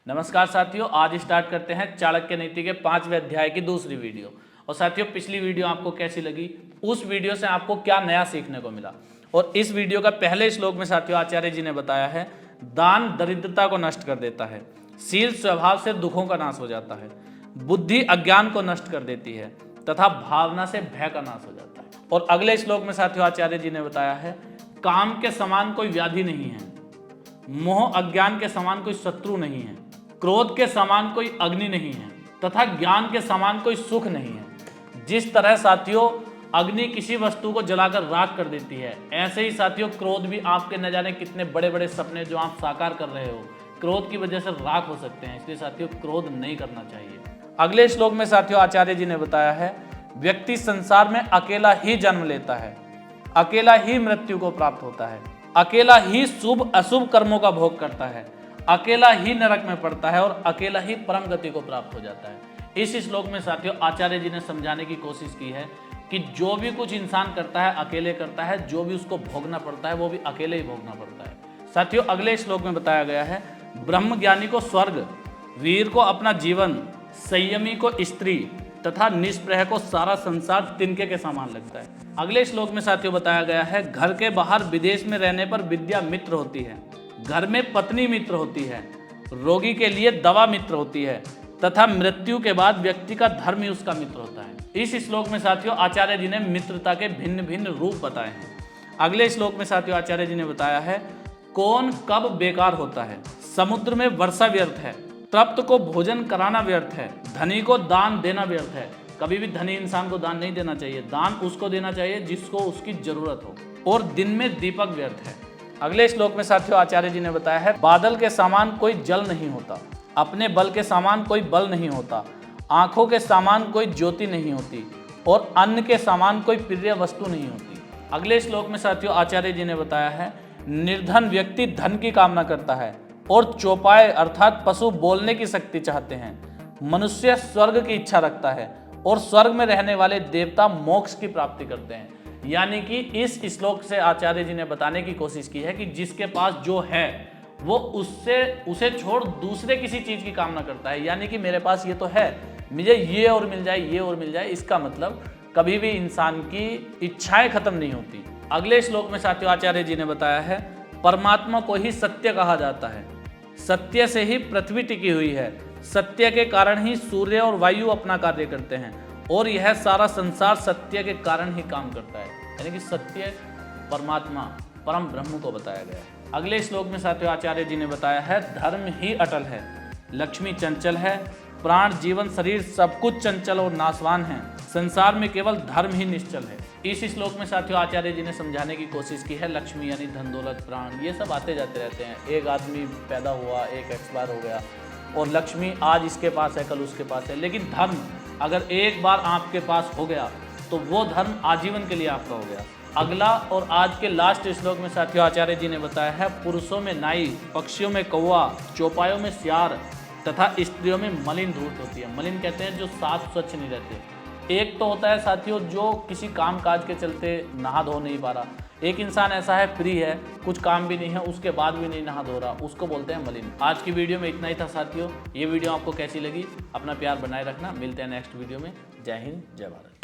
नमस्कार साथियों, आज स्टार्ट करते हैं चाणक्य नीति के 5वें अध्याय की दूसरी वीडियो। और साथियों, पिछली वीडियो आपको कैसी लगी, उस वीडियो से आपको क्या नया सीखने को मिला। और इस वीडियो का पहले श्लोक में साथियों आचार्य जी ने बताया है, दान दरिद्रता को नष्ट कर देता है, शील स्वभाव से दुखों का नाश हो जाता है, बुद्धि अज्ञान को नष्ट कर देती है तथा भावना से भय का नाश हो जाता है। और अगले श्लोक में साथियों आचार्य जी ने बताया है, काम के समान कोई व्याधि नहीं है, मोह अज्ञान के समान कोई शत्रु नहीं है, क्रोध के समान कोई अग्नि नहीं है तथा ज्ञान के समान कोई सुख नहीं है। जिस तरह साथियों अग्नि किसी वस्तु को जलाकर राख कर देती है, ऐसे ही साथियों क्रोध भी आपके न जाने कितने बड़े बड़े सपने जो आप साकार कर रहे हो, क्रोध की वजह से राख हो सकते हैं। इसलिए साथियों क्रोध नहीं करना चाहिए। अगले श्लोक में साथियों आचार्य जी ने बताया है, व्यक्ति संसार में अकेला ही जन्म लेता है, अकेला ही मृत्यु को प्राप्त होता है, अकेला ही शुभ अशुभ कर्मों का भोग करता है, अकेला ही नरक में पड़ता है और अकेला ही परम गति को प्राप्त हो जाता है। इस श्लोक में साथियों आचार्य जी ने समझाने की कोशिश की है कि जो भी कुछ इंसान करता है अकेले करता है, जो भी उसको भोगना पड़ता है वो भी अकेले ही भोगना पड़ता है। साथियों अगले श्लोक में बताया गया है, ब्रह्म ज्ञानी को स्वर्ग, वीर को अपना जीवन, संयमी को स्त्री तथा निष्प्रह को सारा संसार तिनके के समान लगता है। अगले श्लोक में साथियों बताया गया है, घर के बाहर विदेश में रहने पर विद्या मित्र होती है, घर में पत्नी मित्र होती है, रोगी के लिए दवा मित्र होती है तथा मृत्यु के बाद व्यक्ति का धर्म ही उसका मित्र होता है। इस श्लोक में साथियों आचार्य जी ने मित्रता के भिन्न भिन्न रूप बताए हैं। अगले श्लोक में साथियों आचार्य जी ने बताया है, कौन कब बेकार होता है, समुद्र में वर्षा व्यर्थ है, तृप्त को भोजन कराना व्यर्थ है, धनी को दान देना व्यर्थ है। कभी भी धनी इंसान को दान नहीं देना चाहिए, दान उसको देना चाहिए जिसको उसकी जरूरत हो। और दिन में दीपक व्यर्थ है। अगले श्लोक में साथियों आचार्य जी ने बताया है, बादल के समान कोई जल नहीं होता, अपने बल के समान कोई बल नहीं होता, आंखों के समान कोई ज्योति नहीं होती और अन्न के समान कोई प्रिय वस्तु नहीं होती। अगले श्लोक में साथियों आचार्य जी ने बताया है, निर्धन व्यक्ति धन की कामना करता है और चौपाए अर्थात पशु बोलने की शक्ति चाहते हैं। मनुष्य स्वर्ग की इच्छा रखता है और स्वर्ग में रहने वाले देवता मोक्ष की प्राप्ति करते हैं। यानी कि इस श्लोक से आचार्य जी ने बताने की कोशिश की है कि जिसके पास जो है वो उसे छोड़ दूसरे किसी चीज की कामना करता है। यानी कि मेरे पास ये तो है, मुझे ये और मिल जाए, ये और मिल जाए। इसका मतलब कभी भी इंसान की इच्छाएं खत्म नहीं होती। अगले श्लोक में साथियों आचार्य जी ने बताया है, परमात्मा को ही सत्य कहा जाता है, सत्य से ही पृथ्वी टिकी हुई है, सत्य के कारण ही सूर्य और वायु अपना कार्य करते हैं और यह सारा संसार सत्य के कारण ही काम करता है। यानी कि सत्य परमात्मा परम ब्रह्म को बताया गया है। अगले श्लोक में साथियों आचार्य जी ने बताया है, धर्म ही अटल है, लक्ष्मी चंचल है, प्राण जीवन शरीर सब कुछ चंचल और नाशवान है, संसार में केवल धर्म ही निश्चल है। इस श्लोक में साथियों आचार्य जी ने समझाने की कोशिश की है, लक्ष्मी यानी धन दौलत प्राण ये सब आते जाते रहते हैं। एक आदमी पैदा हुआ, एक एक्सपायर हो गया और लक्ष्मी आज इसके पास है, कल उसके पास है। लेकिन धर्म अगर एक बार आपके पास हो गया तो वो धर्म आजीवन के लिए आपका हो गया। अगला और आज के लास्ट श्लोक में साथियों आचार्य जी ने बताया है, पुरुषों में नाई, पक्षियों में कौवा, चौपायों में सियार तथा स्त्रियों में मलिन धूर्त होती है। मलिन कहते हैं जो साफ स्वच्छ नहीं रहते। एक तो होता है साथियों जो किसी काम काज के चलते नहा धो नहीं पा रहा, एक इंसान ऐसा है फ्री है, कुछ काम भी नहीं है, उसके बाद भी नहीं नहा धो रहा, उसको बोलते हैं मलिन। आज की वीडियो में इतना ही था साथियों। ये वीडियो आपको कैसी लगी, अपना प्यार बनाए रखना। मिलते हैं नेक्स्ट वीडियो में। जय हिंद, जय भारत।